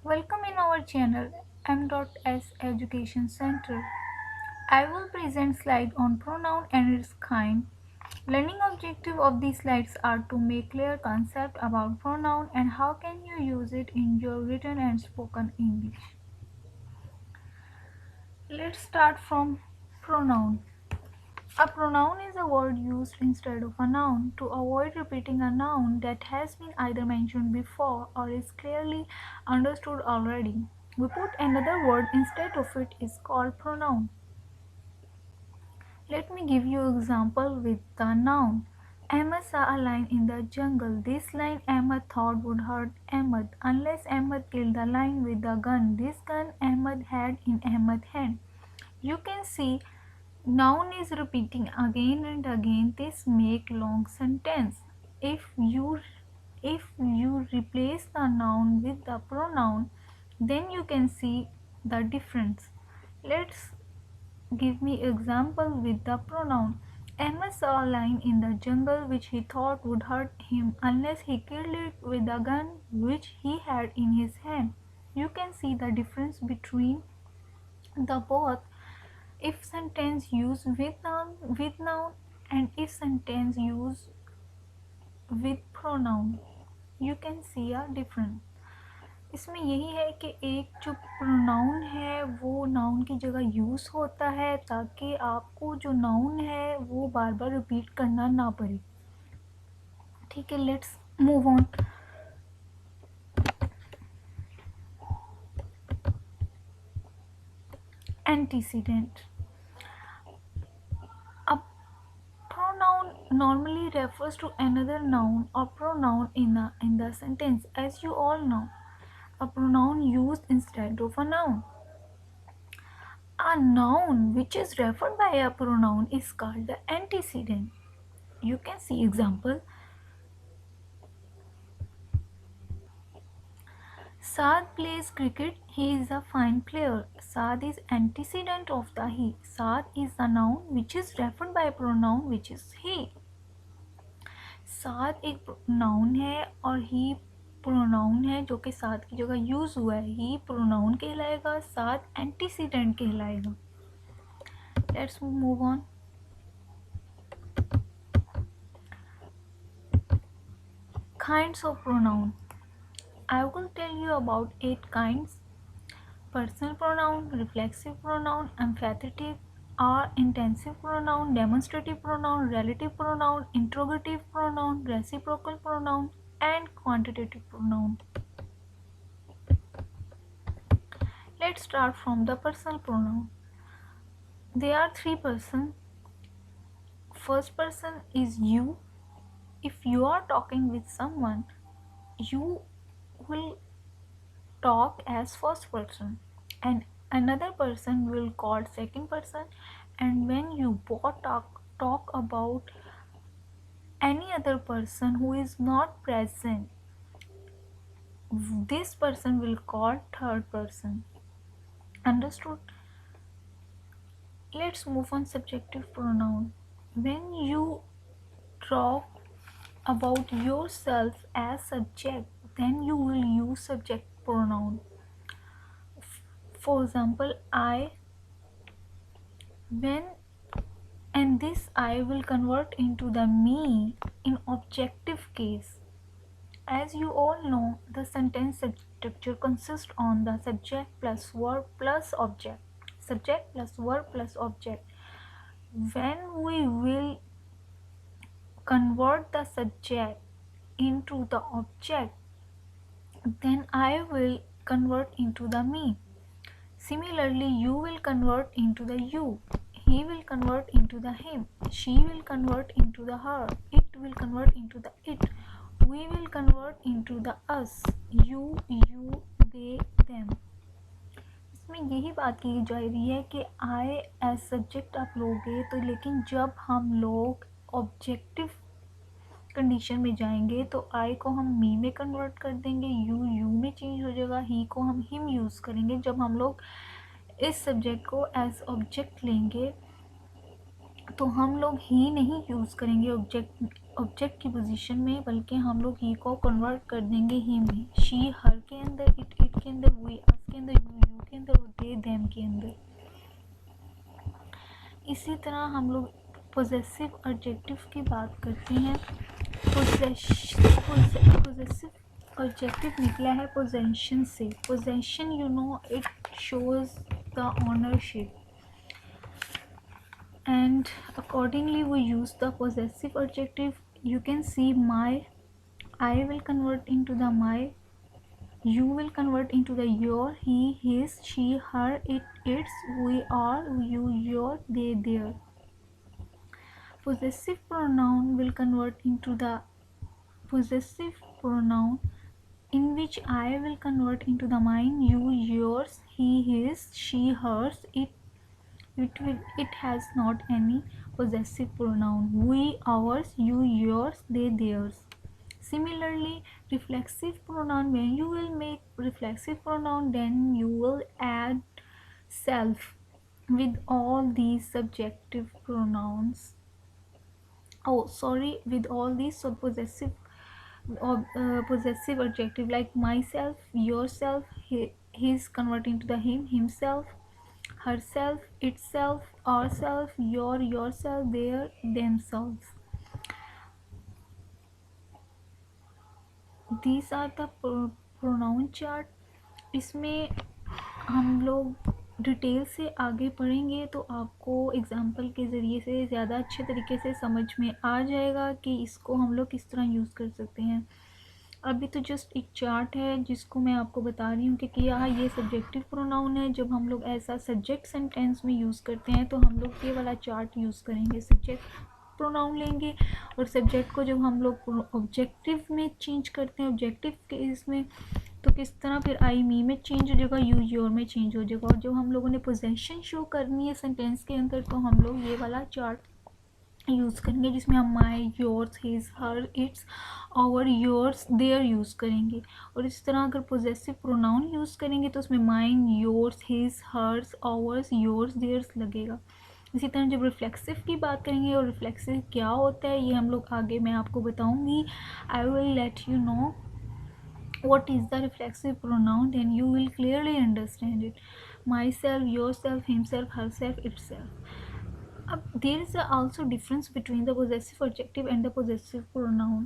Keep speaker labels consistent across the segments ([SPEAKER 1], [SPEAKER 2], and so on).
[SPEAKER 1] Welcome in our channel M.S Education Center. I will present slide on pronoun and its kind. Learning objective of these slides are to make clear concept about pronoun and how can you use it in your written and spoken English. Let's start from pronoun. A pronoun is a word used instead of a noun. To avoid repeating a noun that has been either mentioned before or is clearly understood already, we put another word instead of it is called pronoun. Let me give you an example with the noun. Ahmed saw a lion in the jungle. This lion Ahmed thought would hurt Ahmed unless Ahmed killed the lion with the gun. This gun Ahmed had in Ahmed's hand. You can see noun is repeating again and again. This make long sentence. If you replace the noun with the pronoun, then you can see the difference. Let's give me example with the pronoun. Ahmed saw a lion in the jungle which he thought would hurt him unless he killed it with a gun which he had in his hand. You can see the difference between the both. If sentence use with noun and if sentence use with pronoun, you can see a difference. इसमें यही है कि एक जो pronoun है वो noun की जगह यूज़ होता है ताकि आपको जो नाउन है वो बार बार रिपीट करना ना पड़े. ठीक है, let's move on. Antecedent. A pronoun normally refers to another noun or pronoun in the sentence. As you all know, a pronoun used instead of a noun. A noun which is referred by a pronoun is called the antecedent. You can see example. Saad plays cricket. He is a fine player. Saad is antecedent of the he. Saad is a noun which is referred by a pronoun which is he. साथ एक noun है और ही pronoun है जो कि साथ की जगह यूज हुआ है. ही प्रोनाउन कहलाएगा, साथ एंटीसीडेंट कहलाएगा. Let's move on. Kinds of pronoun. I will tell you about 8 kinds: personal pronoun, reflexive pronoun, emphatic or intensive pronoun, demonstrative pronoun, relative pronoun, interrogative pronoun, reciprocal pronoun, and quantitative pronoun. Let's start from the personal pronoun. There are 3 persons. First person is you. If you are talking with someone, you will talk as first person and another person will call second person, and when you both talk about any other person who is not present, this person will call third person. Understood? Let's move on subjective pronoun. When you talk about yourself as subject, then you will use subject pronoun. For example, I, when, and this I will convert into the me in objective case. As you all know, the sentence structure consists on the subject plus verb plus object. Subject plus verb plus object. When we will convert the subject into the object, then I will convert into the me. Similarly, you will convert into the you. He will convert into the him. She will convert into the her. It will convert into the it. We will convert into the us. You, they, them. इसमें यही बात की जा रही है कि I as subject आप लोगे तो, लेकिन जब हम लोग ऑब्जेक्टिव कंडीशन में जाएंगे तो आई को हम मी में कन्वर्ट कर देंगे, यू में चेंज हो जाएगा, ही को हम हिम यूज़ करेंगे. जब हम लोग इस सब्जेक्ट को एज ऑब्जेक्ट लेंगे तो हम लोग ही नहीं यूज़ करेंगे ऑब्जेक्ट की पोजीशन में, बल्कि हम लोग ही को कन्वर्ट कर देंगे ही में. शी हर के अंदर, इट के अंदर इसी तरह हम लोग पोजेसिव एडजेक्टिव की बात करते हैं। पोजेसिव एडजेक्टिव निकला है पोजेशन से। Possession you know it shows the ownership and accordingly we use the possessive adjective. You can see my, I will convert into the my, you will convert into the your, he, his, she, her, it, its, we, are, you, your, they, their. Possessive pronoun will convert into the possessive pronoun, in which I will convert into the mine, you, yours, he, his, she, hers, it has not any possessive pronoun. We, ours, you, yours, they, theirs. Similarly, reflexive pronoun, when you will make reflexive pronoun, then you will add self with all these subjective pronouns. With all these possessive possessive adjective like myself, yourself, his converting to the him, himself, herself, itself, ourself, yourself, their, themselves. These are the pronoun chart. इसमें हम लोग detail से आगे पढ़ेंगे तो आपको example के ज़रिए से ज़्यादा अच्छे तरीके से समझ में आ जाएगा कि इसको हम लोग किस तरह यूज़ कर सकते हैं। अभी तो जस्ट एक चार्ट है जिसको मैं आपको बता रही हूँ कि यहाँ ये सब्जेक्टिव प्रोनाउन है। जब हम लोग ऐसा सब्जेक्ट सेंटेंस में यूज़ करते हैं तो हम लोग ये वाला चार्ट यूज़ करेंगे। सब्जेक्ट प्रोनाउन लेंगे और सब्जेक्ट को जब हम लोग ऑब्जेक्टिव में चेंज करते हैं, ऑब्जेक्टिव के इसमें, तो किस तरह फिर आई मी में चेंज हो जाएगा, यू योर में चेंज हो जाएगा। और जो हम लोगों ने पोजेशन शो करनी है सेंटेंस के अंदर तो हम लोग ये वाला चार्ट यूज़ करेंगे जिसमें हम my, yours, his, her, its, our, yours, their use करेंगे। और इस तरह अगर पोजेसिव प्रोनाउन यूज़ करेंगे तो उसमें mine, yours, his, hers, ours, yours, theirs लगेगा। इसी तरह जब रिफ्लेक्सिव की बात करेंगे और रिफ्लेक्सिव क्या होता है ये हम लोग आगे मैं आपको बताऊंगी। I will let you know what is the reflexive pronoun, then you will clearly understand it. Myself, yourself, himself, herself, itself. There is also difference between the possessive adjective and the possessive pronoun.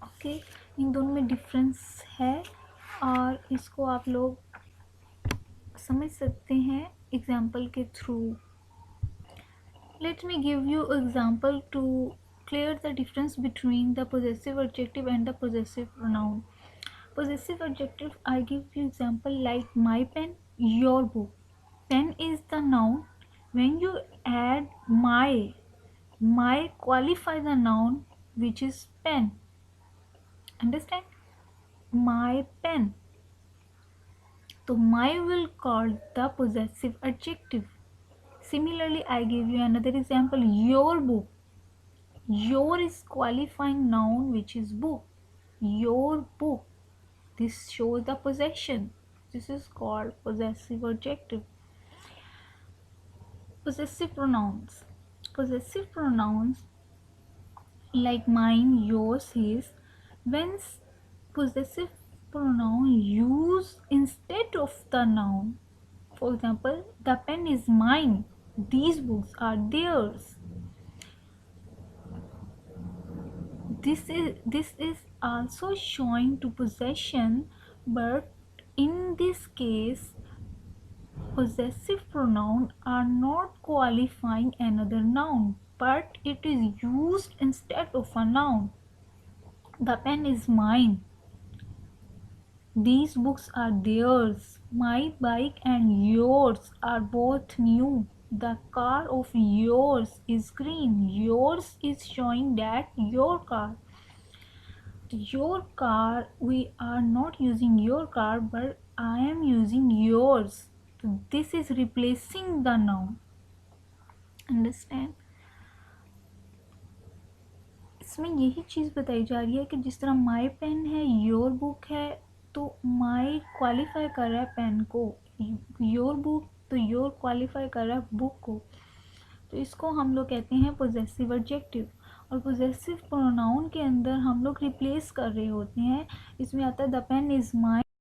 [SPEAKER 1] Okay, इन दोनों में difference है और इसको आप लोग समझ सकते हैं एग्जाम्पल के through. Let me give you example to clear the difference between the possessive adjective and the possessive pronoun. Possessive adjective, I give you example like my pen, your book. Pen is the noun. When you add my qualify the noun which is pen. Understand? My pen. So my will call the possessive adjective. Similarly, I give you another example. Your book. Your is qualifying noun which is book. Your book. This shows the possession. This is called possessive adjective. Possessive pronouns. Possessive pronouns like mine, yours, his. When possessive pronoun used instead of the noun. For example, the pen is mine. These books are theirs. This is also showing to possession, but in this case possessive pronoun are not qualifying another noun, but it is used instead of a noun. The pen is mine. These books are theirs. My bike and yours are both new. The car of yours is green. Yours is showing that your car. Your car, we are not using your car, but I am using yours. So this is replacing the noun. Understand? इसमें यही चीज़ बताई जा रही है कि जिस तरह my pen है, योर बुक है, तो माई क्वालिफाई कर रहा है पेन को, योर बुक तो योर क्वालिफाई कर रहा है बुक को। तो इसको हम लोग कहते हैं पोजेसिव एडजेक्टिव। और पोजेसिव प्रोनाउन के अंदर हम लोग रिप्लेस कर रहे होते हैं। इसमें आता है द पेन इज़ माइन।